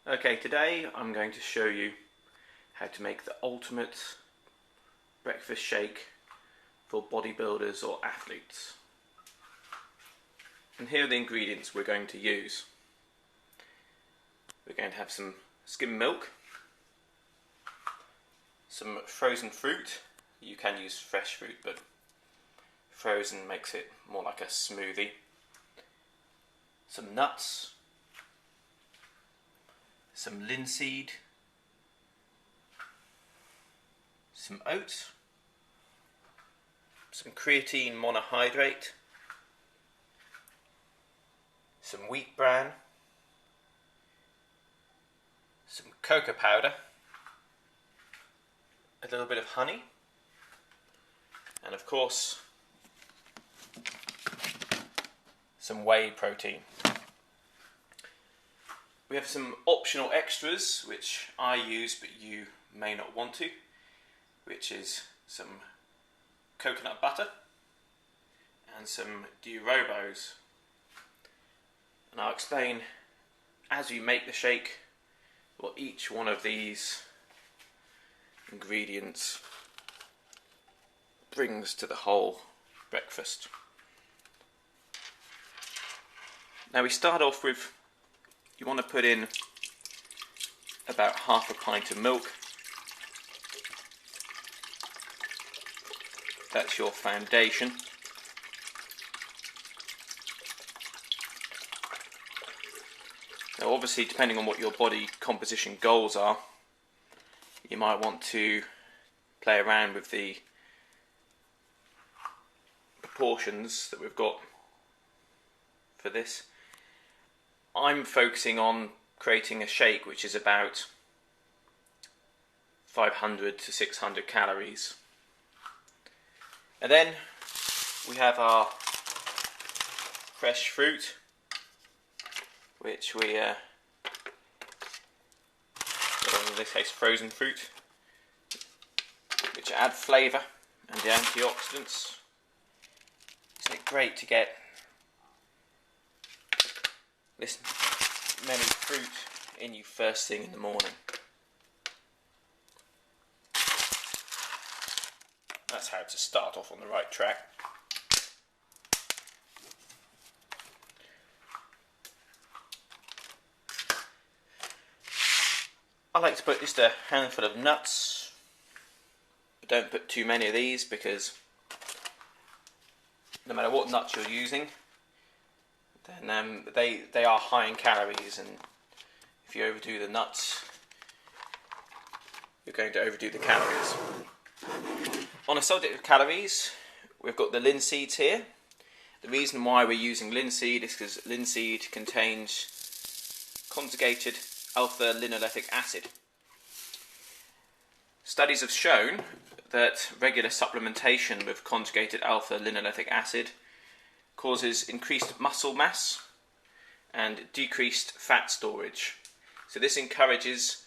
Okay, today I'm going to show you how to make the ultimate breakfast shake for bodybuilders or athletes. And here are the ingredients we're going to use. We're going to have some skimmed milk, some frozen fruit. You can use fresh fruit, but frozen makes it more like a smoothie. Some nuts, some linseed, some oats, some creatine monohydrate, some wheat bran, some cocoa powder, a little bit of honey, and of course some whey protein. We have some optional extras which I use but you may not want to, which is some coconut butter and some d-ribose. And I'll explain as you make the shake what each one of these ingredients brings to the whole breakfast. Now we start off with, you want to put in about half a pint of milk. That's your foundation. Now obviously, depending on what your body composition goals are, you might want to play around with the proportions that we've got for this. I'm focusing on creating a shake which is about 500 to 600 calories. And then we have our fresh fruit, which we, in this case frozen fruit, which add flavour and the antioxidants. Isn't it great to get this many fruit in you first thing in the morning? That's how to start off on the right track. I like to put just a handful of nuts, but don't put too many of these because no matter what nuts you're using, then they are high in calories, and if you overdo the nuts, you're going to overdo the calories. On the subject of calories, we've got the linseeds here. The reason why we're using linseed is because linseed contains conjugated alpha-linoleic acid. Studies have shown that regular supplementation with conjugated alpha-linoleic acid causes increased muscle mass and decreased fat storage. So this encourages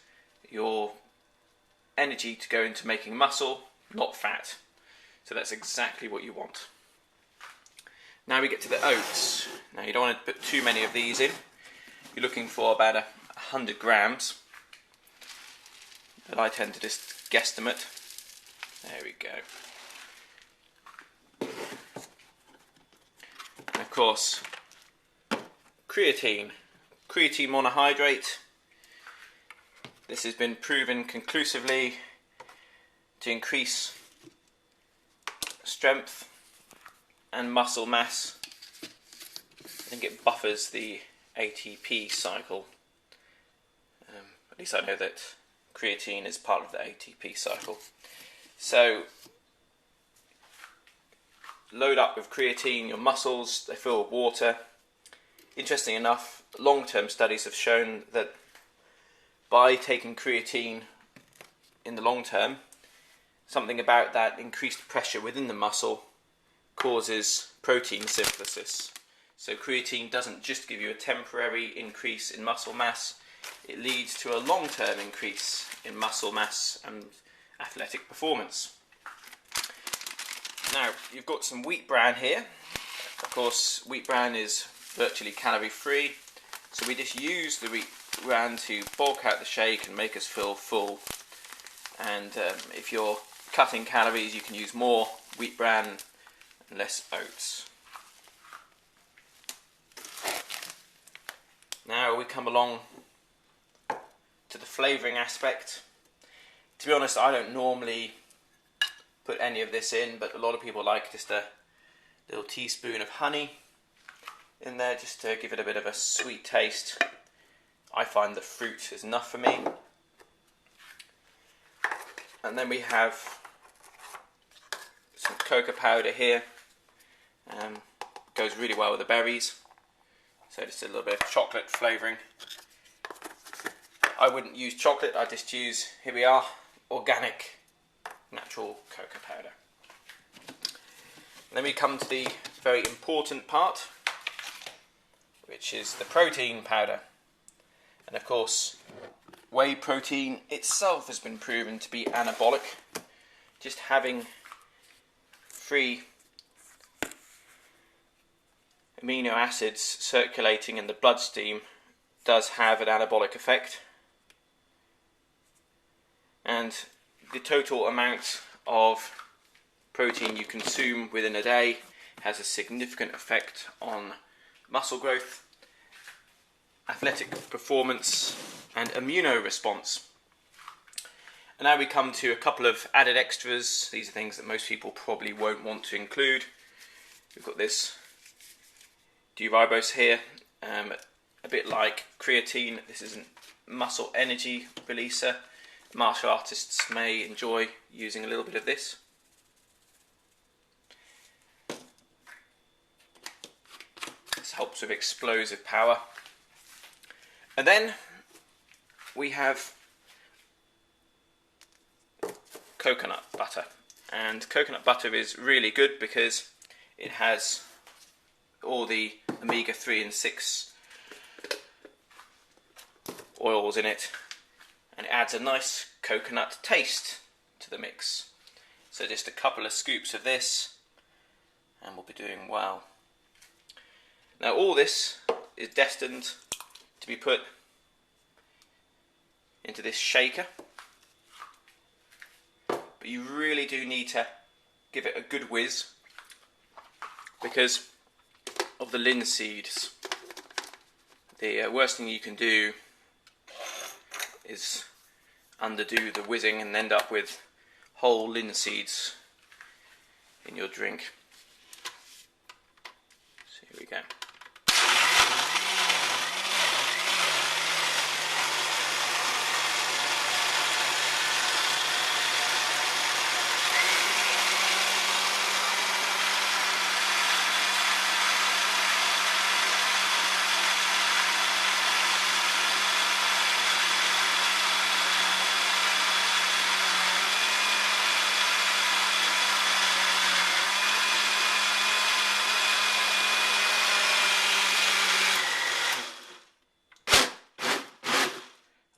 your energy to go into making muscle, not fat. So that's exactly what you want. Now we get to the oats. Now you don't want to put too many of these in. You're looking for about 100 grams. But I tend to just guesstimate. There we go. And of course, creatine monohydrate. This has been proven conclusively to increase strength and muscle mass. I think it buffers the ATP cycle. At least I know that creatine is part of the ATP cycle. So load up with creatine, your muscles, they fill with water. Interesting enough, long-term studies have shown that by taking creatine in the long term, something about that increased pressure within the muscle causes protein synthesis. So creatine doesn't just give you a temporary increase in muscle mass, it leads to a long-term increase in muscle mass and athletic performance. Now, you've got some wheat bran here. Of course, wheat bran is virtually calorie free, So we just use the wheat bran to bulk out the shake and make us feel full. And if you're cutting calories, you can use more wheat bran and less oats. Now we come along to the flavouring aspect. To be honest, I don't normally put any of this in, but a lot of people like just a little teaspoon of honey in there just to give it a bit of a sweet taste. I find the fruit is enough for me. And then we have some cocoa powder here. Goes really well with the berries. So just a little bit of chocolate flavouring. I wouldn't use chocolate, I just use, here we are, organic, natural cocoa powder. And then we come to the very important part, which is the protein powder. And of course, whey protein itself has been proven to be anabolic. Just having free amino acids circulating in the bloodstream does have an anabolic effect. And the total amount of protein you consume within a day has a significant effect on muscle growth, athletic performance, and immuno response. And now we come to a couple of added extras. These are things that most people probably won't want to include. We've got this d-ribose here, a bit like creatine. This is a muscle energy releaser. Martial artists may enjoy using a little bit of this. This helps with explosive power. And then we have coconut butter. And coconut butter is really good because it has all the omega-3 and 6 oils in it, and it adds a nice coconut taste to the mix. So just a couple of scoops of this and we'll be doing well. Now all this is destined to be put into this shaker, but you really do need to give it a good whiz because of the linseeds. The worst thing you can do is underdo the whizzing and end up with whole linseeds in your drink. So here we go.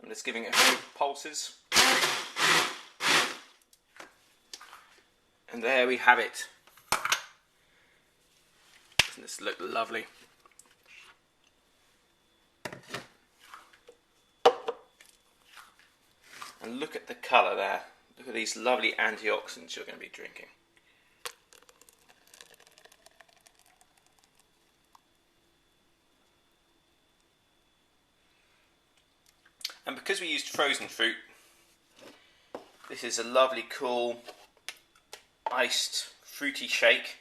Just giving it a few pulses, and there we have it. Doesn't this look lovely? And look at the colour there. Look at these lovely antioxidants you're going to be drinking. And because we used frozen fruit, this is a lovely, cool, iced, fruity shake.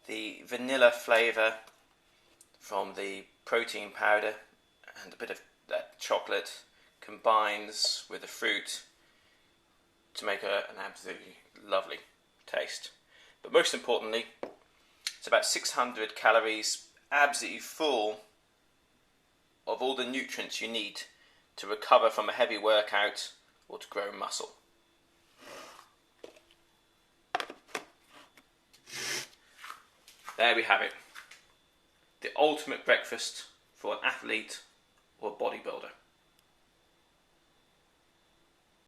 The vanilla flavour from the protein powder and a bit of that chocolate combines with the fruit to make an absolutely lovely taste. But most importantly, it's about 600 calories, absolutely full of all the nutrients you need to recover from a heavy workout or to grow muscle. There we have it. The ultimate breakfast for an athlete or bodybuilder.